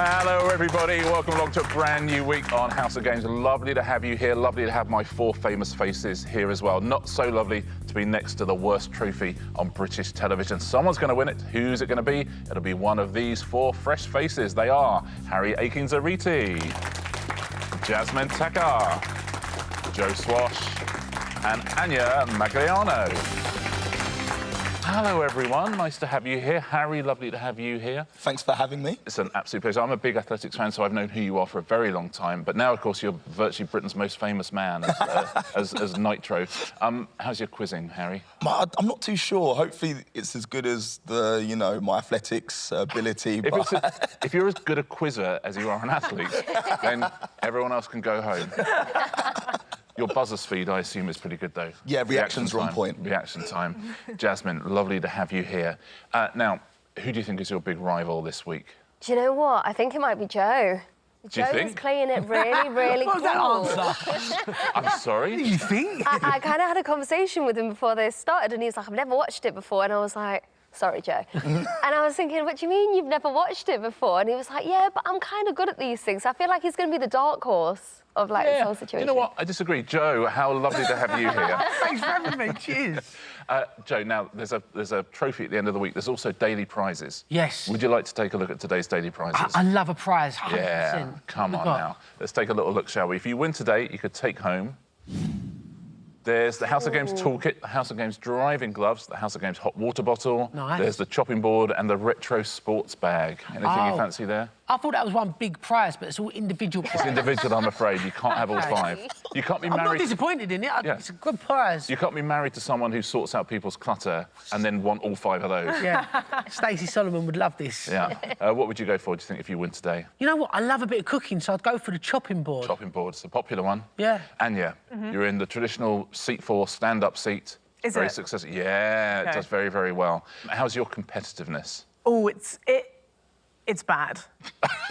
Hello, everybody. Welcome along to a brand new week on House of Games. Lovely to have you here. Lovely to have my four famous faces here as well. Not so lovely to be next to the worst trophy on British television. Someone's going to win it. Who's it going to be? It'll be one of these four fresh faces. They are Harry Aikines-Aryeetey, Jasmine Takhar, Joe Swash, and Ania Magliano. Hello, everyone. Nice to have you here. Harry, lovely to have you here. Thanks for having me. It's an absolute pleasure. I'm a big athletics fan, so I've known who you are for a very long time. But now, of course, you're virtually Britain's most famous man as Nitro. How's your quizzing, Harry? I'm not too sure. Hopefully it's as good as my athletics ability. If you're as good a quizzer as you are an athlete, then everyone else can go home. Your buzzer speed, I assume, is pretty good, though. Yeah, reactions are on point. Reaction time. Jasmine, lovely to have you here. Now, who do you think is your big rival this week? Do you know what? I think it might be Joe. Do you think? Joe's playing it really, really cool. What was that answer? I'm sorry? What do you think? I kind of had a conversation with him before they started, and he was like, I've never watched it before. And I was like, sorry, Joe. And I was thinking, what do you mean you've never watched it before? And he was like, yeah, but I'm kind of good at these things. I feel like he's going to be the dark horse of, like, this whole situation. You know what? I disagree. Joe, how lovely to have you here. Thanks for having me. Cheers. Joe, now, there's a trophy at the end of the week. There's also daily prizes. Yes. Would you like to take a look at today's daily prizes? I love a prize, 100%. Yeah, come on now. Let's take a little look, shall we? If you win today, you could take home... There's the House of Games toolkit, the House of Games driving gloves, the House of Games hot water bottle. Nice. There's the chopping board and the retro sports bag. Anything you fancy there? I thought that was one big prize, but it's all individual prizes. It's individual, I'm afraid. You can't have all five. You can't be married... I'm not disappointed in it. Yeah. It's a good prize. You can't be married to someone who sorts out people's clutter and then want all five of those. Yeah. Stacey Solomon would love this. Yeah. What would you go for, do you think, if you win today? You know what? I love a bit of cooking, so I'd go for the chopping board. Chopping board's a popular one. Yeah. Anya, you're in the traditional seat 4 stand-up seat. Is very it? Successful. Yeah, Okay. It does very, very well. How's your competitiveness? Oh, it's bad.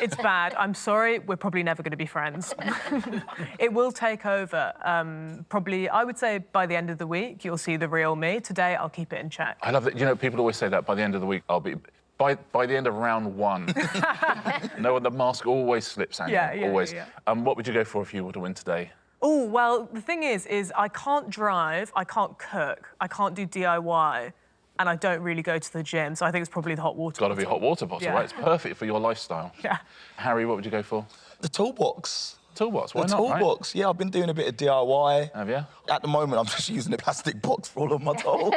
It's bad. I'm sorry, we're probably never going to be friends. It will take over. Probably, I would say, by the end of the week, you'll see the real me. Today, I'll keep it in check. I love that. You know, people always say that by the end of the week, I'll be... By the end of round 1. No, the mask always slips, Anya. Yeah, always. yeah. What would you go for if you were to win today? Oh, well, the thing is I can't drive, I can't cook, I can't do DIY, and I don't really go to the gym, so I think it's probably the hot water Got to be hot water bottle, Yeah. right? It's perfect for your lifestyle. Yeah. Harry, what would you go for? The toolbox. Toolbox, why The not, toolbox. Yeah, I've been doing a bit of DIY. Have you? At the moment, I'm just using a plastic box for all of my tools.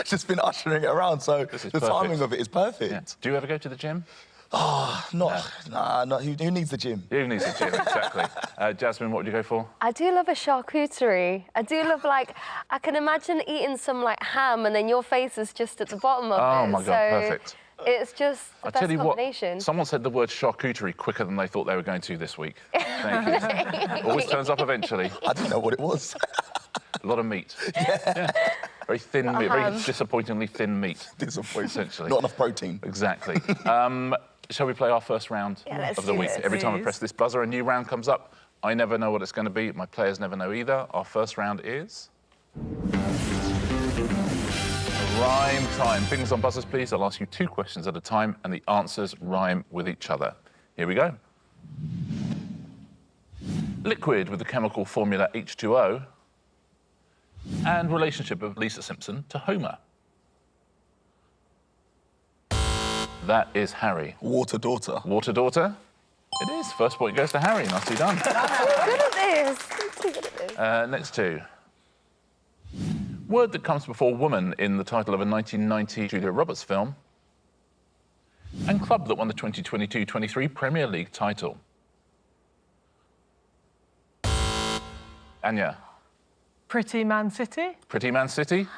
Just been ushering it around, so the perfect. timing of it is perfect. Yeah. Do you ever go to the gym? Nah, who needs the gym? Who needs a gym, exactly. Jasmine, what would you go for? I do love a charcuterie. I do love, like, I can imagine eating some, like, ham and then your face is just at the bottom of it. Oh, my God, perfect. It's just the I best tell you combination. what, someone said the word charcuterie quicker than they thought they were going to this week. Thank you. Always turns up eventually. I didn't know what it was. A lot of meat. Yeah. Very thin meat, very disappointingly thin meat. Disappointing. Essentially. Not enough protein. Exactly. Shall we play our first round let's of the do week? it, Every time I please. press this buzzer, a new round comes up. I never know what it's going to be. My players never know either. Our first round is... Rhyme time. Fingers on buzzers, please. I'll ask you 2 questions at a time, and the answers rhyme with each other. Here we go. Liquid with the chemical formula H2O and relationship of Lisa Simpson to Homer. That is Harry. Water daughter. Water daughter? It is. First point goes to Harry. Nicely done. I'm good at this. I'm too good at this. Next 2. Word that comes before woman in the title of a 1990 Julia Roberts film. And club that won the 2022-23 Premier League title. Anya. Pretty Man City? Pretty Man City?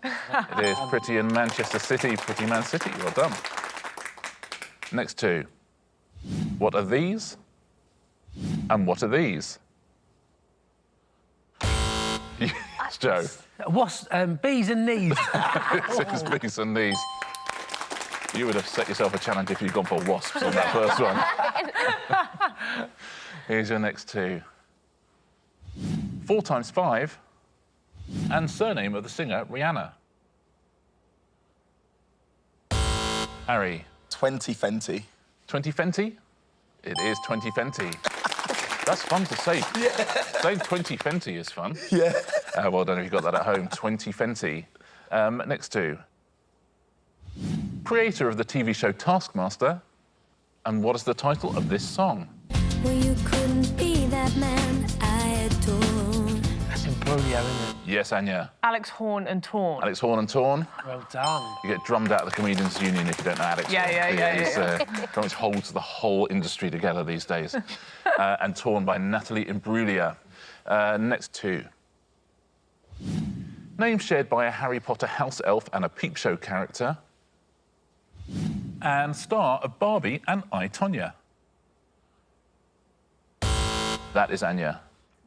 It is Pretty in Manchester City. Pretty Man City. Well done. Next 2. What are these? And what are these? Yes, Joe. What's bees and knees? It is bees and knees. You would have set yourself a challenge if you'd gone for wasps on that first one. Here's your next 2. 4 times 5 and surname of the singer Rihanna. Harry. 20 Fenty. 20 Fenty? It is 20 Fenty. That's fun to say. Yeah. Saying 20 Fenty is fun. Yeah. Well done if you got that at home. 20 Fenty. Next two. Creator of the TV show Taskmaster. And what is the title of this song? Well, you couldn't be that man I adore. That's Imbruglia, isn't it? Yes, Anya. Alex Horn and Torn. Alex Horn and Torn. Well done. You get drummed out of the Comedians Union if you don't know Alex Yeah, Horn. yeah. He's pretty much holds the whole industry together these days. And Torn by Natalie Imbruglia. Next two. Name shared by a Harry Potter house elf and a Peep Show character. And star of Barbie and I, Tonya. That is Anya.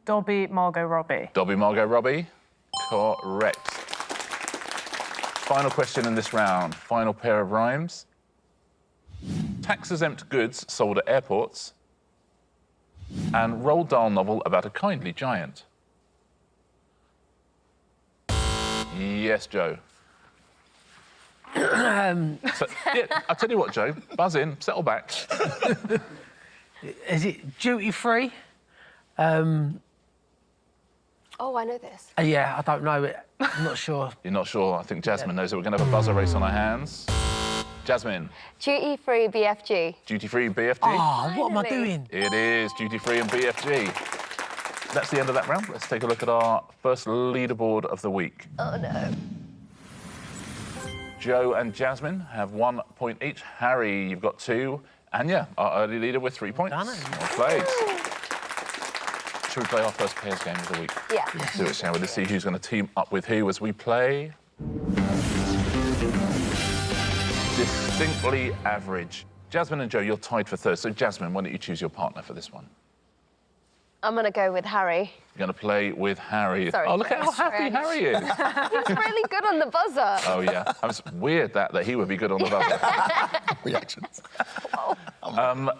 Dobby, Margot Robbie. Dobby, Margot Robbie. Correct. Final question in this round. Final pair of rhymes. Tax-exempt goods sold at airports. And Roald Dahl novel about a kindly giant. Yes, Joe. So, yeah, I'll tell you what, Joe. Buzz in, settle back. Is it duty-free? Oh, I know this. Yeah, I don't know it. I'm not sure. You're not sure? I think Jasmine knows it. We're going to have a buzzer race on our hands. Jasmine. Duty-free BFG. Duty-free BFG. Oh, what am I Finally. doing? It is duty-free and BFG. That's the end of that round. Let's take a look at our first leaderboard of the week. Oh, no. Joe and Jasmine have 1 point each. Harry, you've got 2. Anya, our early leader with 3 points. Done it. Well played. Should we play our first pairs game of the week? Yeah. Let's do it, shall we? Let's see who's going to team up with who as we play. Distinctly average. Jasmine and Joe, you're tied for third. So, Jasmine, why don't you choose your partner for this one? I'm going to go with Harry. You're going to play with Harry. Sorry, Oh, look at how happy French. Harry is. He's really good on the buzzer. Oh, yeah. It's weird that he would be good on the buzzer. Reactions.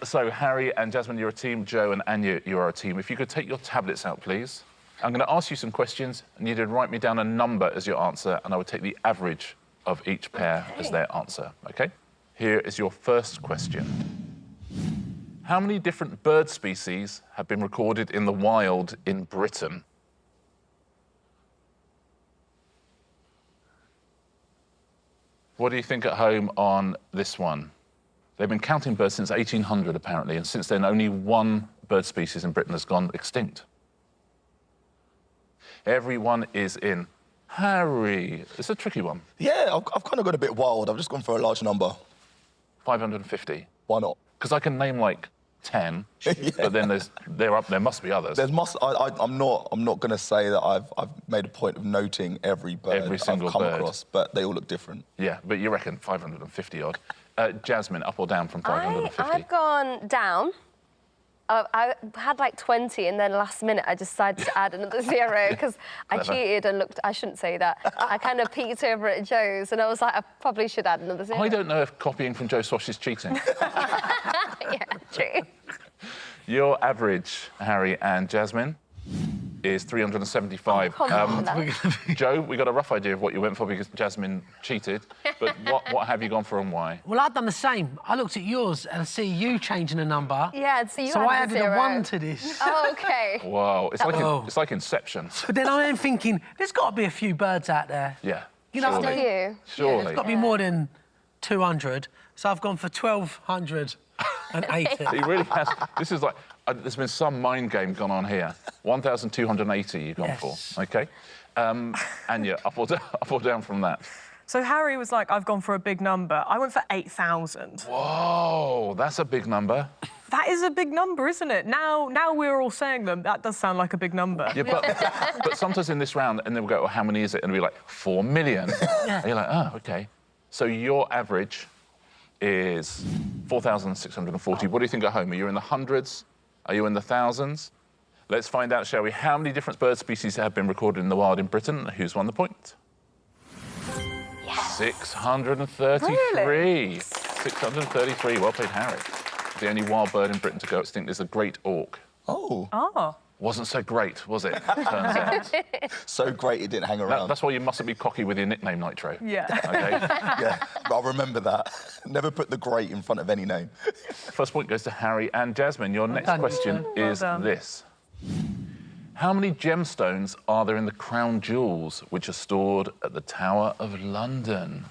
So, Harry and Jasmine, you're a team. Joe and Anya, you are a team. If you could take your tablets out, please. I'm going to ask you some questions, and you'd write me down a number as your answer, and I would take the average of each pair as their answer, OK? Here is your first question. How many different bird species have been recorded in the wild in Britain? What do you think at home on this one? They've been counting birds since 1800, apparently, and since then, only one bird species in Britain has gone extinct. Everyone is in. Harry, it's a tricky one. Yeah, I've kind of gone a bit wild. I've just gone for a large number. 550. Why not? Because I can name like 10, but then there must be others. I'm not going to say that I've made a point of noting every bird Every single I've come bird. across, but they all look different. Yeah, but you reckon 550 odd. Jasmine, up or down from 550? I've gone down. I had like 20, and then last minute I decided to add another 0 because I Clever. cheated and looked. I shouldn't say that. I kind of peeked over at Joe's, and I was like, I probably should add another 0. I don't know if copying from Joe Swash is cheating. Yeah, true. Your average, Harry and Jasmine, is 375. Come on, now. Joe, we got a rough idea of what you went for because Jasmine cheated, but what have you gone for and why? Well, I've done the same. I looked at yours and I see you changing a number. Yeah, so you So I added a a 0. 1 to this. Oh, OK. Wow, Oh. it's like Inception. But then I am thinking, there's got to be a few birds out there. Yeah, You know, surely. Do you? Surely. There's got to be more than 200. So I've gone for 1,280. He really has. This is like, there's been some mind game gone on here. 1,280 you've gone Yes. for, OK? Anya, up or down from that? So Harry was like, I've gone for a big number. I went for 8,000. Whoa, that's a big number. That is a big number, isn't it? Now we're all saying them. That does sound like a big number. Yeah, but sometimes in this round, and then we'll go, oh, how many is it? And we'll be like, 4 million. And you're like, oh, OK. So your average is 4,640. What do you think at home? Are you in the hundreds? Are you in the thousands? Let's find out, shall we? How many different bird species have been recorded in the wild in Britain? Who's won the point? Yes. 633. Really? 633. Well played, Harry. The only wild bird in Britain to go extinct is a great auk. Oh. Oh. Wasn't so great, was it? Turns out. So great it didn't hang around. That's why you mustn't be cocky with your nickname, Nitro. Yeah. Okay. Yeah, but I'll remember that. Never put the great in front of any name. First point goes to Harry and Jasmine. Your next done, question Well is done. this. How many gemstones are there in the crown jewels which are stored at the Tower of London?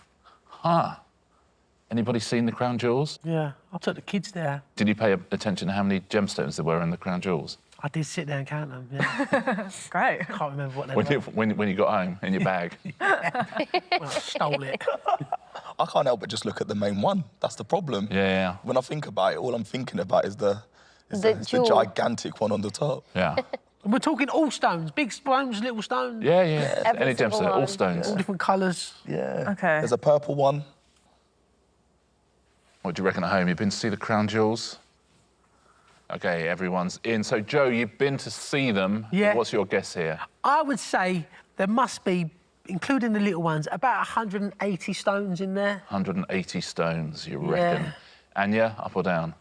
Huh. Anybody seen the crown jewels? Yeah, I took the kids there. Did you pay attention to how many gemstones there were in the crown jewels? I did sit there and count them, yeah. Great. Can't remember what they When you got home in your bag? When I stole it. I can't help but just look at the main one. That's the problem. Yeah. When I think about it, all I'm thinking about is the jewel. gigantic one on the top. Yeah. And we're talking all stones, big stones, little stones. Yeah. Every Any single gemstone, all one. stones. All different colours. Yeah. Okay. There's a purple one. What do you reckon at home? You've been to see the crown jewels? Okay, everyone's in. So, Joe, you've been to see them. Yeah. What's your guess here? I would say there must be, including the little ones, about 180 stones in there. 180 stones, you reckon? Anya, up or down?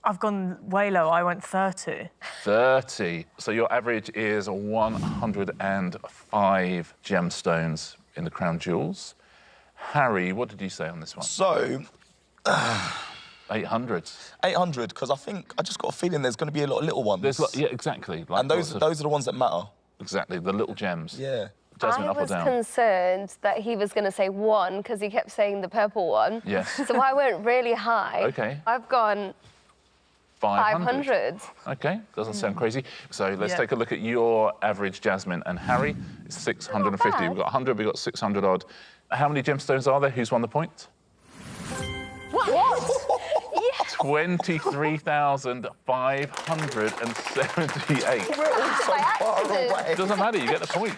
I've gone way low. I went 30. 30. So your average is 105 gemstones in the crown jewels. Harry, what did you say on this one? So, 800. 800, because I just got a feeling there's going to be a lot of little ones. Yeah, exactly. Like and those are the ones that matter. Exactly, the little gems. Yeah. Jasmine, I up or was down? concerned that he was going to say 1 because he kept saying the purple one. Yes. So I went really high. Okay. I've gone 500. Okay, doesn't sound crazy. So let's Yeah. take a look at your average, Jasmine and Harry. It's 650. bad. We've got 100, we've got 600 odd. How many gemstones are there? Who's won the point? What? 23,578. We're all so By far accident. away. Doesn't matter, you get the point.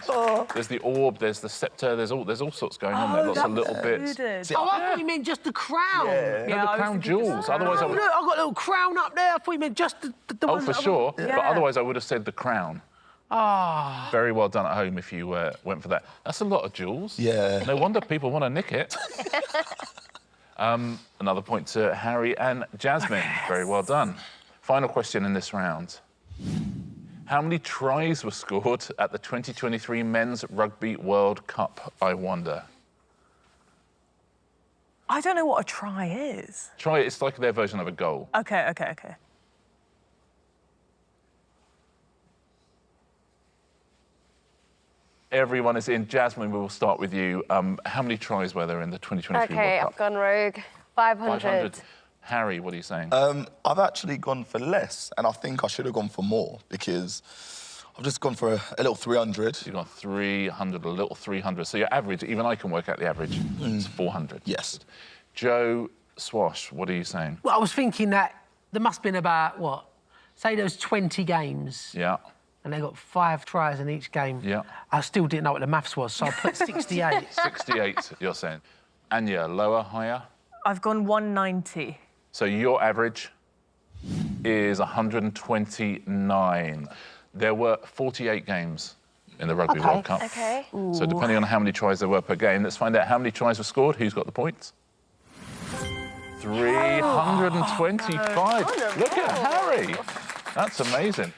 There's the orb, there's the scepter, there's all sorts going on there, lots of little bits. Included. Oh, I thought you meant just the crown. Yeah. No, Yeah, I the was crown thinking jewels. just- Otherwise, I Oh, would. look, I've got a little crown up there. I thought you meant just the Oh, one for that I'm- sure. Yeah. But otherwise, I would have said the crown. Ah. Very well done at home if you went for that. That's a lot of jewels. Yeah. No wonder people want to nick it. Another point to Harry and Jasmine. Very well done. Final question in this round. How many tries were scored at the 2023 Men's Rugby World Cup, I wonder? I don't know what a try is. Try, it's like their version of a goal. Okay. Everyone is in. Jasmine, we will start with you. How many tries were there in the 2023 Okay, World I've Cup? gone rogue. 500. Harry, what are you saying? I've actually gone for less, and I think I should have gone for more because I've just gone for a little 300. You've got 300, a little 300. So your average, even I can work out the average, is 400. Yes. Joe Swash, what are you saying? Well, I was thinking that there must have been about, what? Say there was 20 games. Yeah. And they got 5 tries in each game. Yeah. I still didn't know what the maths was, so I put 68. 68, you're saying. Anya, lower, higher? I've gone 190. So your average is 129. There were 48 games in the Rugby World Cup. Okay. So depending on how many tries there were per game, let's find out how many tries were scored. Who's got the points? 325. Look at Harry. That's amazing.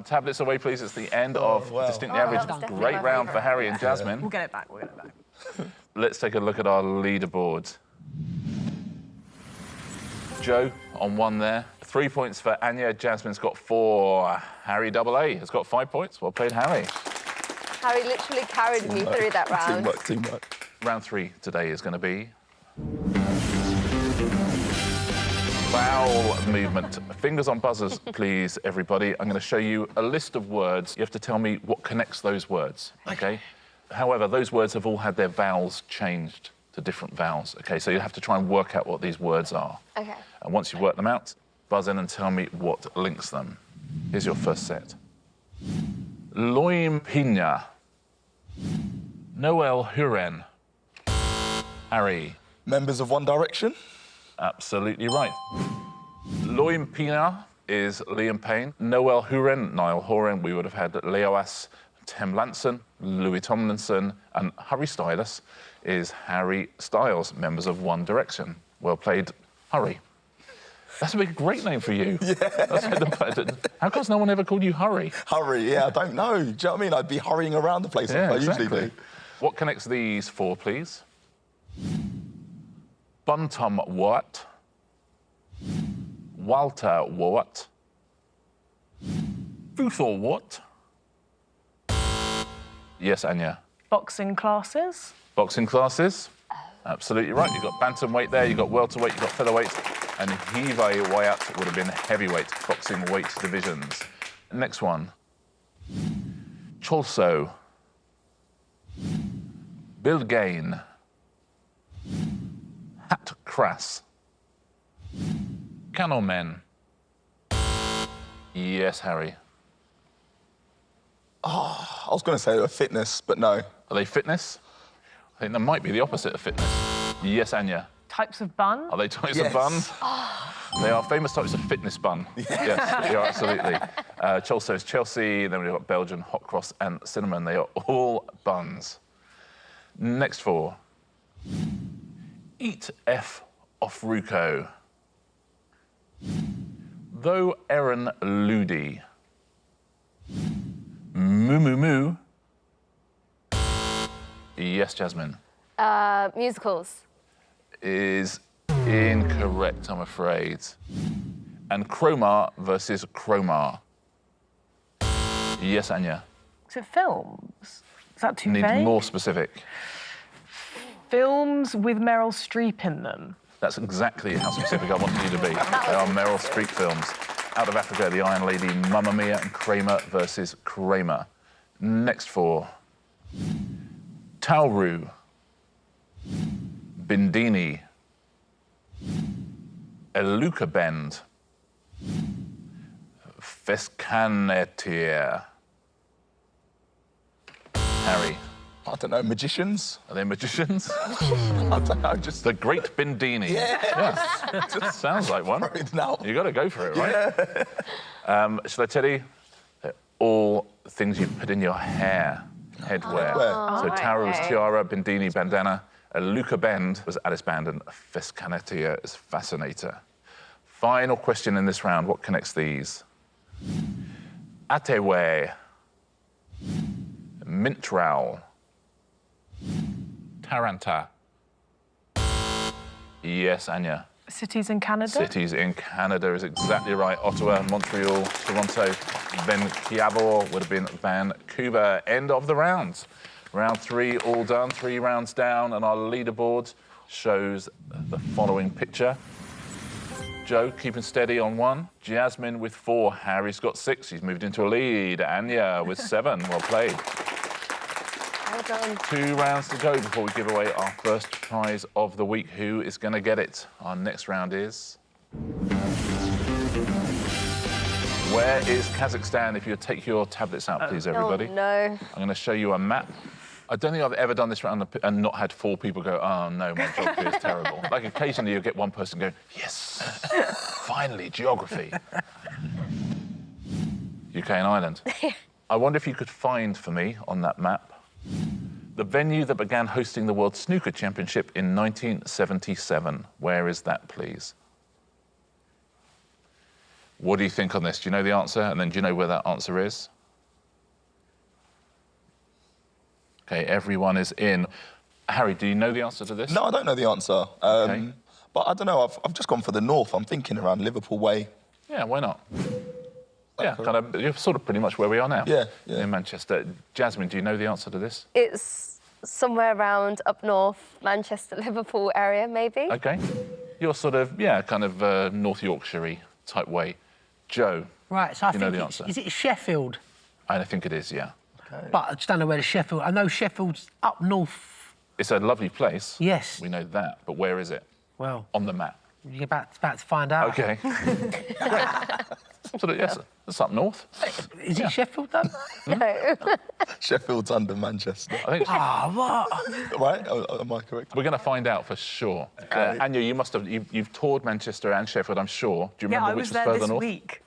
Tablets away, please. It's the end of wow. Distinctly Oh, Average. that's definitely Great my round for favourite. Harry and Jasmine. We'll get it back. Let's take a look at our leaderboard. Joe on 1 there. 3 points for Anya. Jasmine's got 4. Harry AA has got 5 points. Well played, Harry. Harry literally carried me through that round. Teamwork. Round 3 today is going to be vowel movement. Fingers on buzzers, please, everybody. I'm going to show you a list of words. You have to tell me what connects those words, OK? However, those words have all had their vowels changed to different vowels, OK? So you have to try and work out what these words are. Okay. And once you've worked them out, buzz in and tell me what links them. Here's your first set. Loim Pina. Noel Huren. Harry. Members of One Direction. Absolutely right. Loim Pina is Liam Payne. Noel Huren, Niall Horan. We would have had Leoas, Tim Lanson, Louis Tomlinson, and Harry Styles is Harry Styles, members of One Direction. Well played, Harry. That's a great name for you. Yeah. How come no one ever called you Hurry? Hurry, yeah, I don't know. Do you know what I mean? I'd be hurrying around the place like I usually do. What connects these four, please? Buntum what? Walter what? Futhor what? Yes, Anya. Boxing classes. Boxing classes. Absolutely right. You've got bantamweight there, you've got welterweight, you've got featherweight, and heavyweight would have been heavyweight boxing weight divisions. Next one. Cholso. Bilgain. Hat Crass. Canomen. Yes, Harry. I was going to say fitness, but no. Are they fitness? I think that might be the opposite of fitness. Yes, Anya. Types of bun. Are they types of bun? They are famous types of fitness bun. Yes, you're absolutely. Cholso is Chelsea, then we've got Belgian hot cross and cinnamon. They are all buns. Next four. Eat F off Ruco. Though Erin Ludi. Moo moo moo. Yes, Jasmine. Musicals. Is incorrect, I'm afraid. And Chroma versus Chroma. Yes, Anya. Is it films? Is that too Need vague? more specific. Films with Meryl Streep in them. That's exactly how specific I wanted you to be. They are Meryl Streep films. Out of Africa, The Iron Lady, Mamma Mia, and Kramer versus Kramer. Next four. Tauru. Bindini. Eluka Bend. Fescanetia. Harry. I don't know, magicians? Are they magicians? I don't know, just... The Great Bindini. Yeah. Just sounds like one. Now. You got to go for it, right? Yeah. Shall I tell you? They're all things you put in your hair, headwear. So Tara was tiara, Bindini, bandana. Luca Bend was Alice Band, and Fescanetia is Fascinator. Final question in this round. What connects these? Atewe. Mintral. Taranta. Yes, Anya. Cities in Canada? Cities in Canada is exactly right. Ottawa, Montreal, Toronto, Vancouver would have been Vancouver. End of the round. Round three, all done. 3 rounds down, and our leaderboard shows the following picture. Joe keeping steady on 1. Jasmine with 4. Harry's got 6. He's moved into a lead. Anya with 7. Well played. Well done. 2 rounds to go before we give away our first prize of the week. Who is going to get it? Our next round is... Where is Kazakhstan? If you would take your tablets out, please, everybody. Oh, no. I'm going to show you a map. I don't think I've ever done this round and not had 4 people go, oh, no, my geography is terrible. Like, occasionally you'll get one person going, yes, finally, geography. UK and Ireland. I wonder if you could find for me on that map the venue that began hosting the World Snooker Championship in 1977. Where is that, please? What do you think on this? Do you know the answer? And then do you know where that answer is? OK, everyone is in. Harry, do you know the answer to this? No, I don't know the answer. Okay. But I don't know, I've just gone for the north. I'm thinking around Liverpool Way. Yeah, why not? Yeah, kind of, you're sort of pretty much where we are now. Yeah, yeah. In Manchester. Jasmine, do you know the answer to this? It's somewhere around up north, Manchester, Liverpool area, maybe. OK. You're sort of, yeah, kind of North Yorkshire-y type way. Joe, Right, so I you know think the it's, answer. is it Sheffield? I think it is, yeah. But I just don't know where the Sheffield... I know Sheffield's up north. It's a lovely place. Yes. We know that, but where is it? Well, On the map. you're about to find out. OK. Sort of, yes, it's up north. Is it Sheffield, though? No. Sheffield's under Manchester. I think What? Right? Am I correct? we're going to find out for sure. Anya, you must have, you've toured Manchester and Sheffield, I'm sure. Do you Yeah, remember I which was was there further this north? week.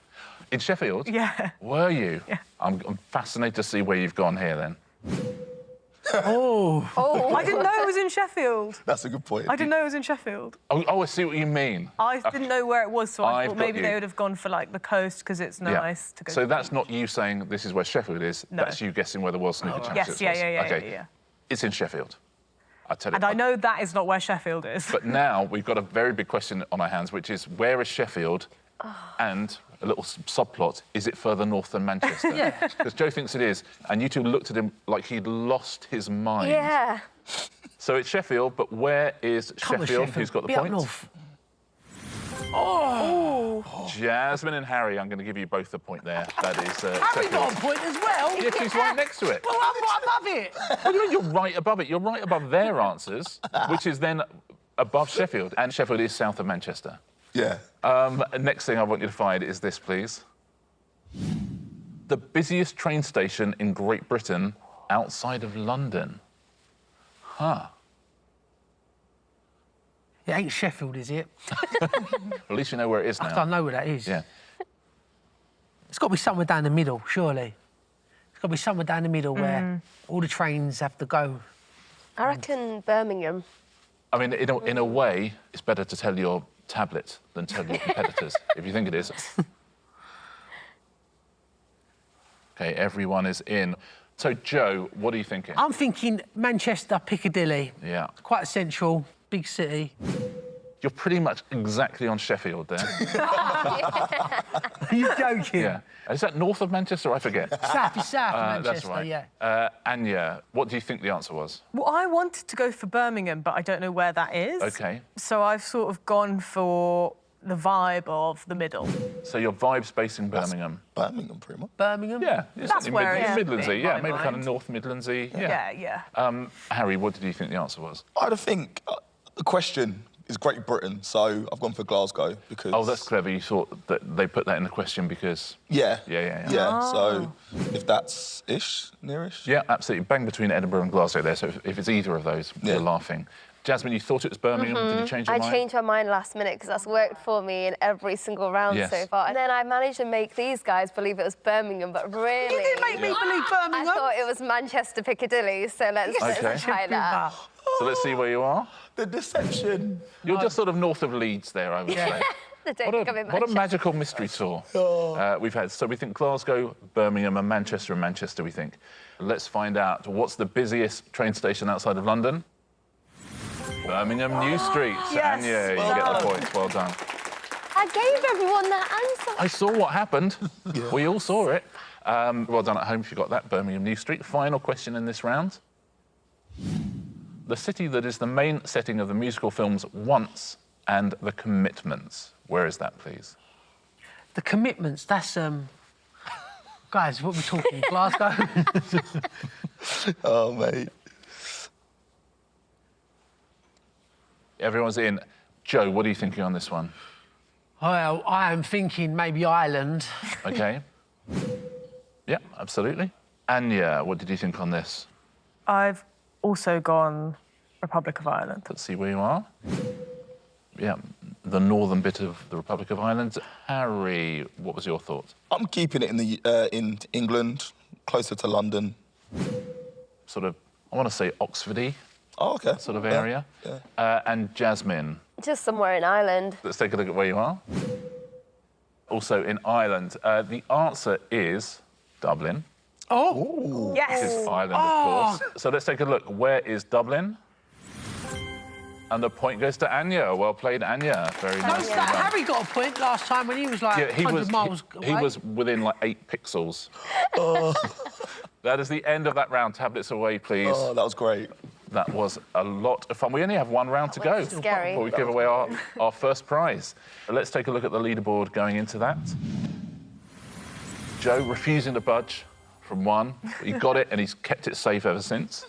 In Sheffield? Yeah. Were you? Yeah. I'm fascinated to see where you've gone here then. Oh. Oh, I didn't know it was in Sheffield. That's a good point. I didn't know it was in Sheffield. Oh, I see what you mean. I didn't know where it was, so I I've thought got maybe you. they would have gone for like the coast because it's nice to go. So to. that's not you saying this is where Sheffield is. No. That's you guessing where the World Snooker Championships Yes, was. yeah. Okay. It's in Sheffield. I tell you. And I know that is not where Sheffield is. But now we've got a very big question on our hands, which is where is Sheffield? And a little subplot, is it further north than Manchester? Yeah. Because Joe thinks it is, and you two looked at him like he'd lost his mind. yeah. So it's Sheffield, but where is Come on, Sheffield? Who's got the Be up point? north. Jasmine and Harry, I'm going to give you both the point there. That is Harry Sheffield. got a point as well. Yeah, he's right next to it. Well, I'm right above it. What do you mean you're right above it? You're right above their answers, which is then above Sheffield. And Sheffield is south of Manchester. Yeah. Next thing I want you to find is this, please. The busiest train station in Great Britain outside of London. Huh. It ain't Sheffield, is it? At least you know where it is now. I don't know where that is. Yeah. It's got to be somewhere down the middle, surely. It's got to be somewhere down the middle where all the trains have to go. I reckon Birmingham. I mean, in a way, it's better to tell your tablet than tell your competitors, if you think it is. OK, everyone is in. So, Joe, what are you thinking? I'm thinking Manchester, Piccadilly. Yeah. Quite central, big city. You're pretty much exactly on Sheffield there. Are you joking? Yeah. Is that north of Manchester? I forget. South is south of That's Manchester, right. yeah. Anya, what do you think the answer was? Well, I wanted to go for Birmingham, but I don't know where that is. OK. So I've sort of gone for the vibe of the middle. So your vibe's based in Birmingham? Birmingham, pretty much. Birmingham? Yeah. It's That's where it is Midlandsy, in yeah. my Maybe kind of mind. North Midlandsy. Yeah. Harry, what did you think the answer was? I think the question is Great Britain, so I've gone for Glasgow because... Oh, that's clever. You thought that they put that in the question because... Yeah. Yeah. Yeah, so if that's nearish. Yeah, absolutely. Bang between Edinburgh and Glasgow there. So if it's either of those, you're laughing. Jasmine, you thought it was Birmingham. Did you change your I mind? changed my mind last minute because that's worked for me in every single round Yes. so far. And then I managed to make these guys believe it was Birmingham, but really... You didn't make me believe I Birmingham. thought it was Manchester Piccadilly, so let's Okay. try that. So let's see where you are. The deception. You're just sort of north of Leeds there, I would say. The day What coming a Manchester. magical mystery tour we've had. So we think Glasgow, Birmingham and Manchester, we think. Let's find out what's the busiest train station outside of London. Birmingham New Street. Yes. Anya, you get the points. Well done. I gave everyone that answer. I saw what happened. We all saw it. Well done at home if you got that, Birmingham New Street. Final question in this round. The city that is the main setting of the musical films Once and The Commitments. Where is that, please? The Commitments, that's... Guys, what are we talking? Glasgow? Oh, mate. Everyone's in. Joe, what are you thinking on this one? Well, I am thinking maybe Ireland. OK. Yeah, absolutely. Anya, what did you think on this? I've also gone Republic of Ireland. Let's see where you are. Yeah, the northern bit of the Republic of Ireland. Harry, what was your thought? I'm keeping it in England, closer to London. Sort of, I want to say Oxfordy Oh, OK. sort of area. Yeah. And Jasmine, Just somewhere in Ireland. let's take a look at where you are. Also in Ireland. The answer is Dublin. Oh! Yes. Is Ireland, of course. So let's take a look. Where is Dublin? And the point goes to Anya. Well played, Anya. Very nicely done. Harry got a point last time when he was like Yeah, 100 miles he away. was within like 8 pixels. That is the end of that round. Tablets away, please. Oh, that was great. That was a lot of fun. We only have one round to go Scary. before we give away our first prize. Let's take a look at the leaderboard going into that. Joe refusing to budge from 1. He got it and he's kept it safe ever since.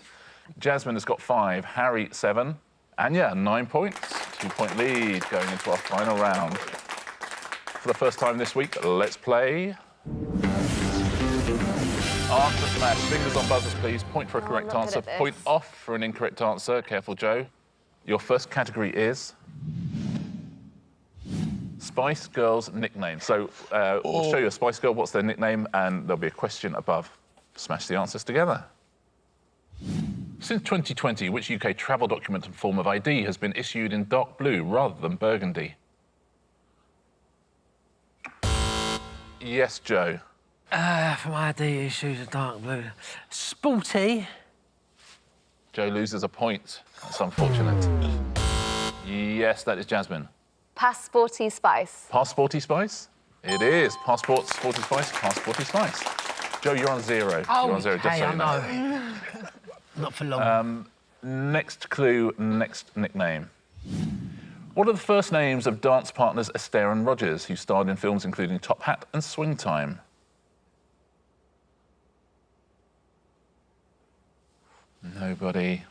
Jasmine has got 5, Harry 7, Anya 9 points. 2-point lead going into our final round. For the first time this week, let's play. Answer smash. Fingers on buzzers, please. Point for a correct I'm not good answer. at this. Point off for an incorrect answer. Careful, Joe. Your first category is Spice Girls nickname. So we'll show you a Spice Girl. What's their nickname? And there'll be a question above. Smash the answers together. Since 2020, which UK travel document and form of ID has been issued in dark blue rather than burgundy? Yes, Joe. From ID issues, a dark blue. Sporty. Joe loses a point. That's unfortunate. Yes, that is Jasmine. Passporty Spice. Passporty Spice? It is. Passport, Sporty Spice, Passporty Spice. Joe, you're on 0. Oh, you're on 0, just so I you know. know. Not for long. Next clue, next nickname. What are the first names of dance partners Astaire and Rogers, who starred in films including Top Hat and Swing Time? Nobody.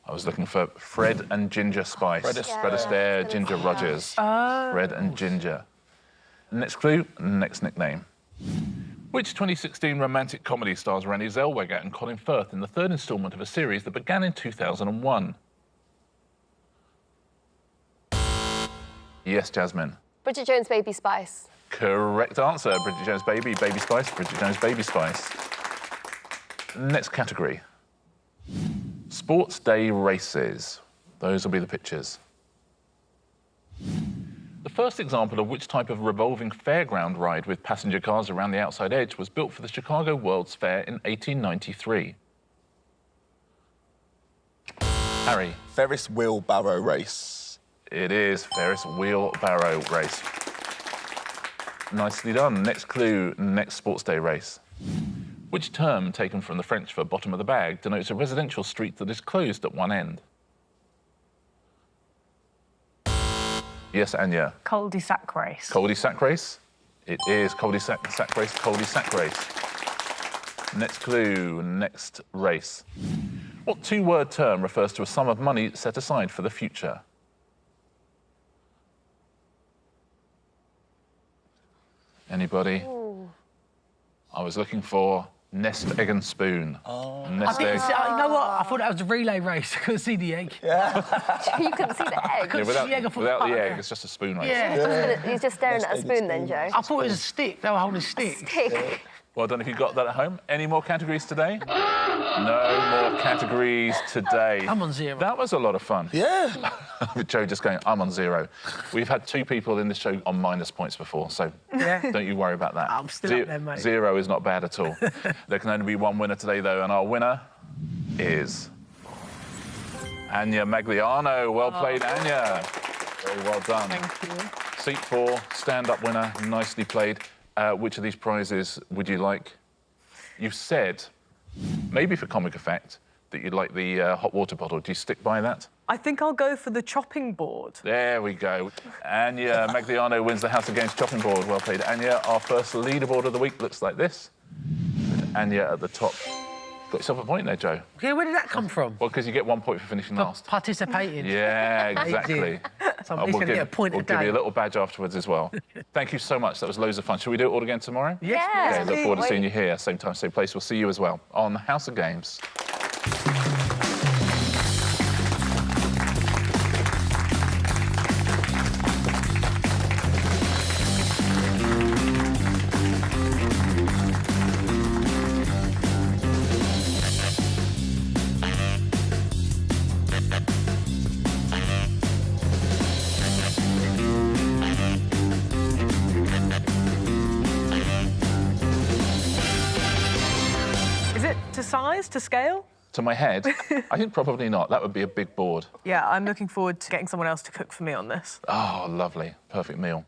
I was looking for Fred and Ginger Spice. Fred Astaire, Ginger Rogers. Fred and Ginger. Next clue, next nickname. Which 2016 romantic comedy stars Renée Zellweger and Colin Firth in the third instalment of a series that began in 2001? Yes, Jasmine. Bridget Jones' Baby Spice. Correct answer. Bridget Jones' Baby, Baby Spice, Bridget Jones' Baby Spice. Next category. Sports day races. Those will be the pictures. The first example of which type of revolving fairground ride with passenger cars around the outside edge was built for the Chicago World's Fair in 1893. Harry. Ferris wheelbarrow race. It is Ferris wheelbarrow race. Nicely done. Next clue, next sports day race. Which term, taken from the French for bottom of the bag, denotes a residential street that is closed at one end? Yes, Ania. Cul-de-sac race. Cul-de-sac race? It is cul-de-sac race, cul-de-sac race. Next clue, next race. What two-word term refers to a sum of money set aside for the future? Anybody? Ooh. I was looking for nest, egg and spoon. Nest, egg. You know what? I thought that was a relay race. I couldn't see the egg. You couldn't see the egg. Yeah, without the egg, I thought- without the oh, egg, okay. it's just a spoon race. Yeah. He's just staring at a spoon then, Joe. I thought it was a stick. They were holding a stick. Stick. Well done if you got that at home. Any more categories today? No more categories today. I'm on 0. That was a lot of fun. Yeah. With Joe just going, I'm on 0. We've had 2 people in this show on minus points before, so don't you worry about that. I'm still up there, mate. 0 is not bad at all. There can only be one winner today, though, and our winner is Ania Magliano. Well played, Ania. Very well done. Thank you. Seat 4, stand-up winner, nicely played. Which of these prizes would you like? You've said, maybe for comic effect, that you'd like the hot water bottle. Do you stick by that? I think I'll go for the chopping board. There we go. Ania Magliano wins the House of Games chopping board. Well played, Ania. Our first leaderboard of the week looks like this. With Ania at the top. Got yourself a point there, Joe. Yeah, where did that come from? Well, because you get 1 point for finishing last. Participating. Yeah, exactly. So I'm going to get a point we'll a give you day. a little badge afterwards as well. Thank you so much. That was loads of fun. Shall we do it all again tomorrow? Yeah. Okay, look forward to seeing you here. Same time, same place. We'll see you as well on House of Games. Is it to size, to scale? To my head, I think probably not. That would be a big board. Yeah, I'm looking forward to getting someone else to cook for me on this. Oh, lovely. Perfect meal.